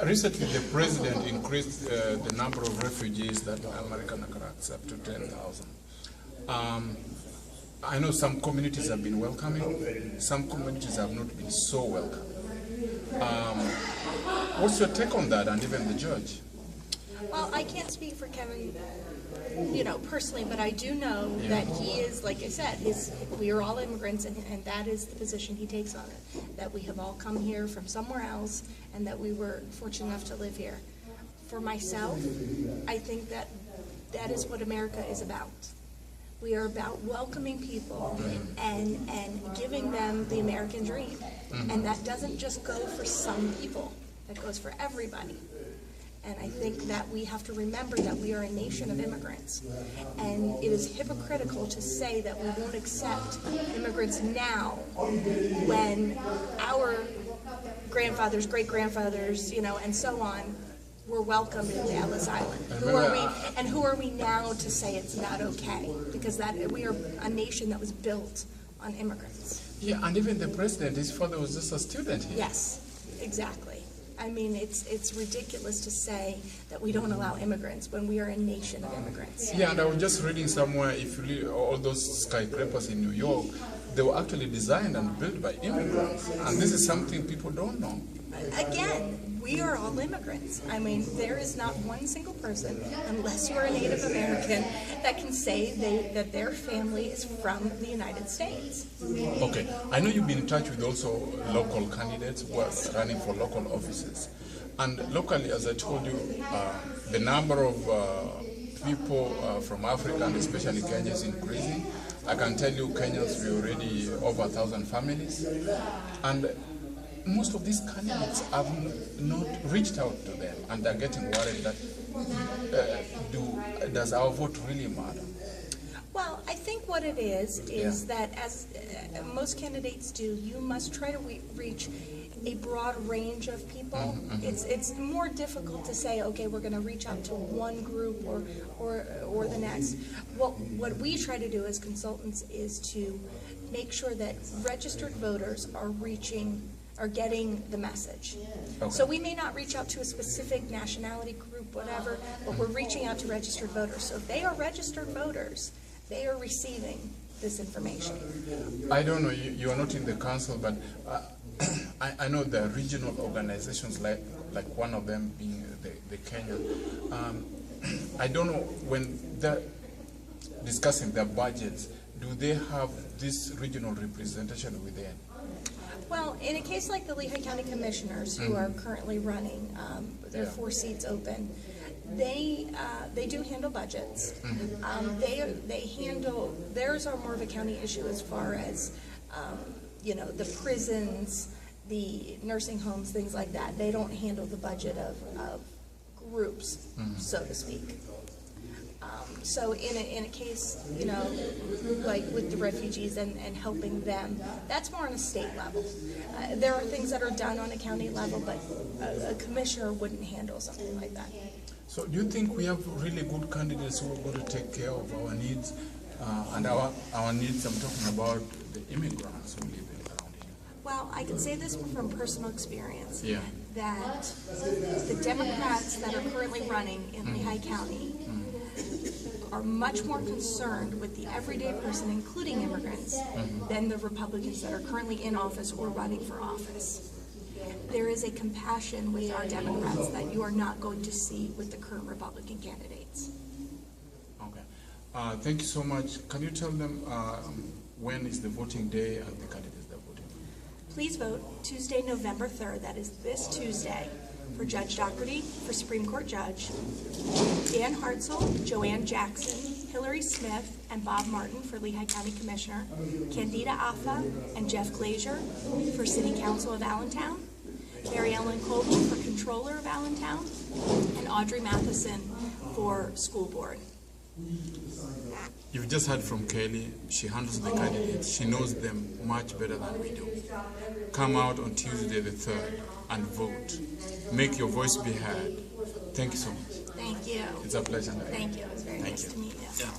Recently, the president increased the number of refugees that America can accept to 10,000. I know some communities have been welcoming, some communities have not been so welcoming. What's your take on that, and even the judge? Well, I can't speak for Kevin, personally, but I do know that he is, like I said, we are all immigrants, and that is the position he takes on it, that we have all come here from somewhere else, and that we were fortunate enough to live here. For myself, I think that that is what America is about. We are about welcoming people and giving them the American dream. And that doesn't just go for some people, that goes for everybody. And I think that we have to remember that we are a nation of immigrants. And it is hypocritical to say that we won't accept immigrants now when our grandfathers, great-grandfathers, and so on, were welcomed into Ellis Island. Who are we now to say it's not okay? Because we are a nation that was built on immigrants. Yeah, and even the president, his father was just a student here. Yes, exactly. I mean, it's ridiculous to say that we don't allow immigrants when we are a nation of immigrants. Yeah, and I was just reading somewhere, if you read all those skyscrapers in New York, they were actually designed and built by immigrants. And this is something people don't know. Again, we are all immigrants. I mean, there is not one single person, unless you are a Native American, that can say that their family is from the United States. Okay, I know you've been in touch with also local candidates who are running for local offices. And locally, as I told you, the number of people from Africa, and especially Kenya, is increasing. I can tell you Kenyans, we're already over 1,000 families. And most of these candidates have not reached out to them, and they're getting worried that does our vote really matter? Well, I think what it is that as most candidates do, you must try to reach a broad range of people. It's more difficult to say, okay, we're going to reach out to one group or the next. What we try to do as consultants is to make sure that registered voters are getting the message. Okay. So we may not reach out to a specific nationality group, whatever, but we're reaching out to registered voters. So if they are registered voters, they are receiving this information. I don't know, you are not in the council, but I know the regional organizations, like one of them being the Kenya. I don't know, when they're discussing their budgets, do they have this regional representation within? Well, in a case like the Lehigh County Commissioners, who are currently running, there are 4 seats open, they do handle budgets. They handle, theirs are more of a county issue as far as, the prisons, the nursing homes, things like that. They don't handle the budget of groups, so to speak. So in a case, like with the refugees and helping them, that's more on a state level. There are things that are done on a county level, but a commissioner wouldn't handle something like that. So do you think we have really good candidates who are going to take care of our needs? And our needs, I'm talking about the immigrants who live around here. Well, I can say this from personal experience, that the Democrats that are currently running in Lehigh County are much more concerned with the everyday person, including immigrants, than the Republicans that are currently in office or running for office. There is a compassion with our Democrats that you are not going to see with the current Republican candidates. Okay. Thank you so much. Can you tell them when is the voting day and the candidates that are voting? Please vote Tuesday, November 3rd. That is this Tuesday. For Judge Dougherty, for Supreme Court Judge, Dan Hartzell, Joanne Jackson, Hillary Smith, and Bob Martin for Lehigh County Commissioner, Candida Affa and Jeff Glazier for City Council of Allentown, Mary Ellen Coble for Controller of Allentown, and Audrey Matheson for School Board. You've just heard from Kelly. She handles the candidates. She knows them much better than we do. Come out on Tuesday the 3rd and vote. Make your voice be heard. Thank you so much. Thank you. It's a pleasure. Thank you. It was very nice to meet you. Yeah.